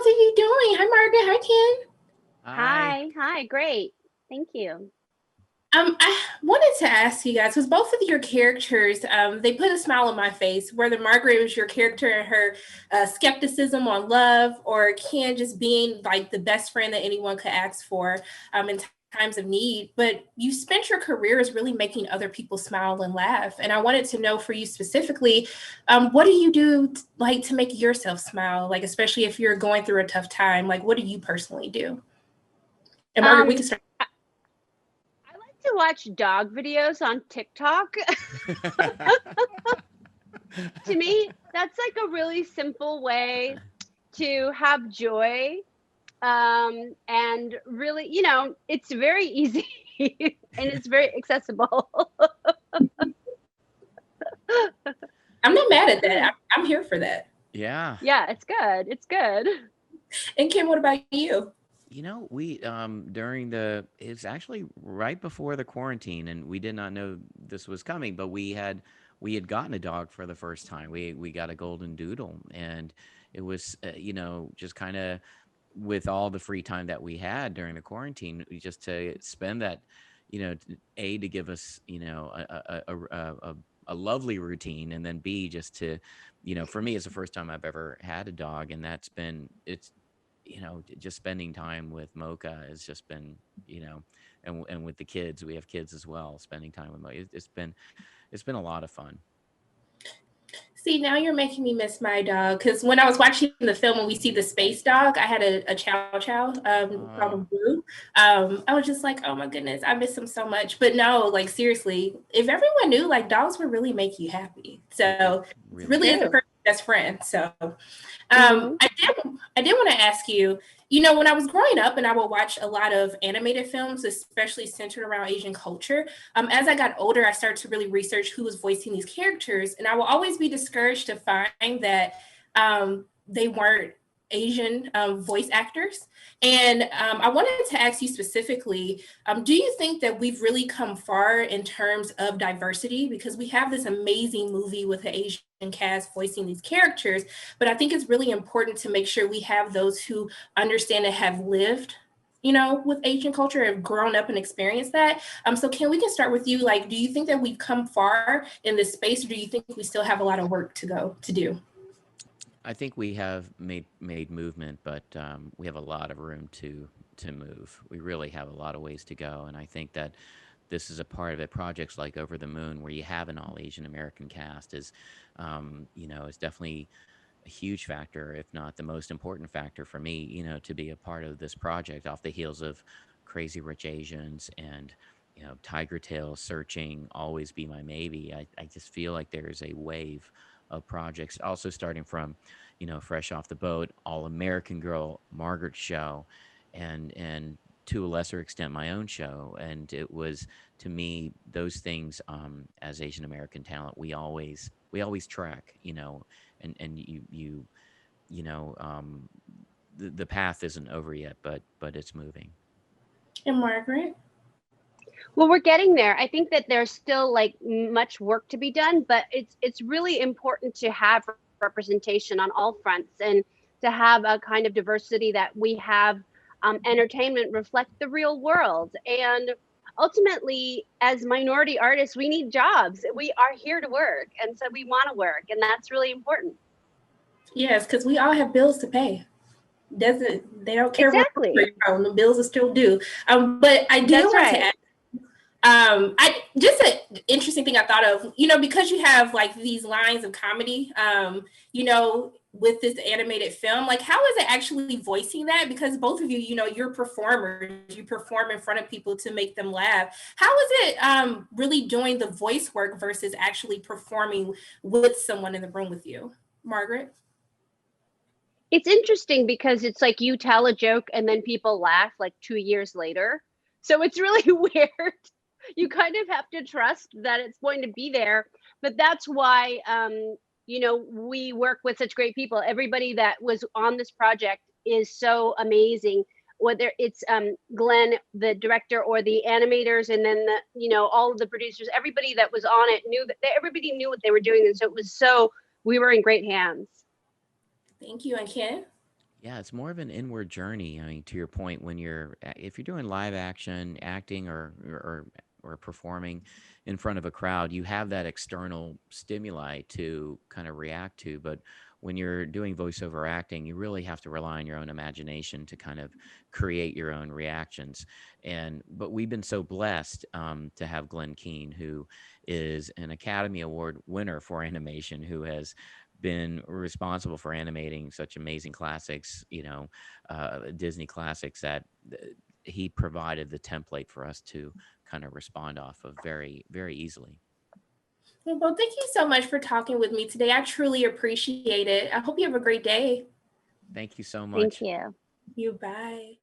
both of you doing? Hi, Margaret. Hi, Ken. Hi. Hi, great. Thank you. I wanted to ask you guys, because both of your characters, they put a smile on my face, whether Margaret was your character and her skepticism on love, or Ken just being like the best friend that anyone could ask for in times of need. But you spent your careers really making other people smile and laugh. And I wanted to know for you specifically, what do you do like to make yourself smile? Like, especially if you're going through a tough time, like what do you personally do? And Margaret, we Um, can start. I like to watch dog videos on TikTok. To me, that's like a really simple way to have joy. And really, it's very easy and it's very accessible. I'm not mad at that. I'm here for that. Yeah. Yeah, it's good. It's good. And Kim, what about you? We during it's actually right before the quarantine, and we did not know this was coming, but we had gotten a dog for the first time. We got a golden doodle, and it was just kind of with all the free time that we had during the quarantine, just to spend that, to give us a lovely routine, and then B, just to, for me, it's the first time I've ever had a dog, and it's just spending time with Mocha has just been, and with the kids, we have kids as well. Spending time with Mocha, it's been a lot of fun. See, now you're making me miss my dog because when I was watching the film and we see the space dog, I had a chow chow called a Blue. I was just like, oh my goodness, I miss him so much. But no, like seriously, if everyone knew, like dogs would really make you happy. So really is a True. perfect best friend. So Mhm. I did want to ask you, when I was growing up and I would watch a lot of animated films, especially centered around Asian culture, as I got older, I started to really research who was voicing these characters. And I will always be discouraged to find that they weren't Asian voice actors. And I wanted to ask you specifically, do you think that we've really come far in terms of diversity? Because we have this amazing movie with an Asian cast voicing these characters, but I think it's really important to make sure we have those who understand and have lived with Asian culture, have grown up and experienced that. So Ken, we can start with you. Like, do you think that we've come far in this space, or do you think we still have a lot of work to do? I think we have made movement, but we have a lot of room to move. We really have a lot of ways to go, and I think that this is a part of it. Projects like Over the Moon, where you have an all Asian American cast, is definitely a huge factor, if not the most important factor for me. To be a part of this project off the heels of Crazy Rich Asians and Tiger Tail, Searching, Always Be My Maybe. I just feel like there's a wave of projects, also starting from Fresh Off the Boat, All American Girl, Margaret Cho, and to a lesser extent my own show. And it was, to me, those things, as Asian American talent, we always track, and you know the path isn't over yet, but it's moving. And Margaret? Well, we're getting there. I think that there's still like much work to be done, but it's really important to have representation on all fronts and to have a kind of diversity that we have entertainment reflect the real world. And ultimately, as minority artists, we need jobs. We are here to work, and so we want to work, and that's really important. Yes, because we all have bills to pay. Doesn't They don't care what Exactly. you're from, the bills are still due. But I did That's want to right. ask, I just an interesting thing I thought of, because you have like these lines of comedy, with this animated film, like how is it actually voicing that? Because both of you, you're performers, you perform in front of people to make them laugh. How is it really doing the voice work versus actually performing with someone in the room with you, Margaret? It's interesting because it's like you tell a joke and then people laugh like 2 years later. So it's really weird. You kind of have to trust that it's going to be there. But that's why, we work with such great people. Everybody that was on this project is so amazing. Whether it's Glenn, the director, or the animators, and then all of the producers, everybody that was on it knew that everybody knew what they were doing, and so we were in great hands. Thank you. And Ken? Yeah, it's more of an inward journey. I mean, to your point, if you're doing live action, acting, or performing in front of a crowd, you have that external stimuli to kind of react to. But when you're doing voiceover acting, you really have to rely on your own imagination to kind of create your own reactions. But we've been so blessed to have Glenn Keane, who is an Academy Award winner for animation, who has been responsible for animating such amazing classics, Disney classics, that he provided the template for us to kind of respond off of very, very easily. Well, thank you so much for talking with me today. I truly appreciate it. I hope you have a great day. Thank you so Thank much. you. You bye.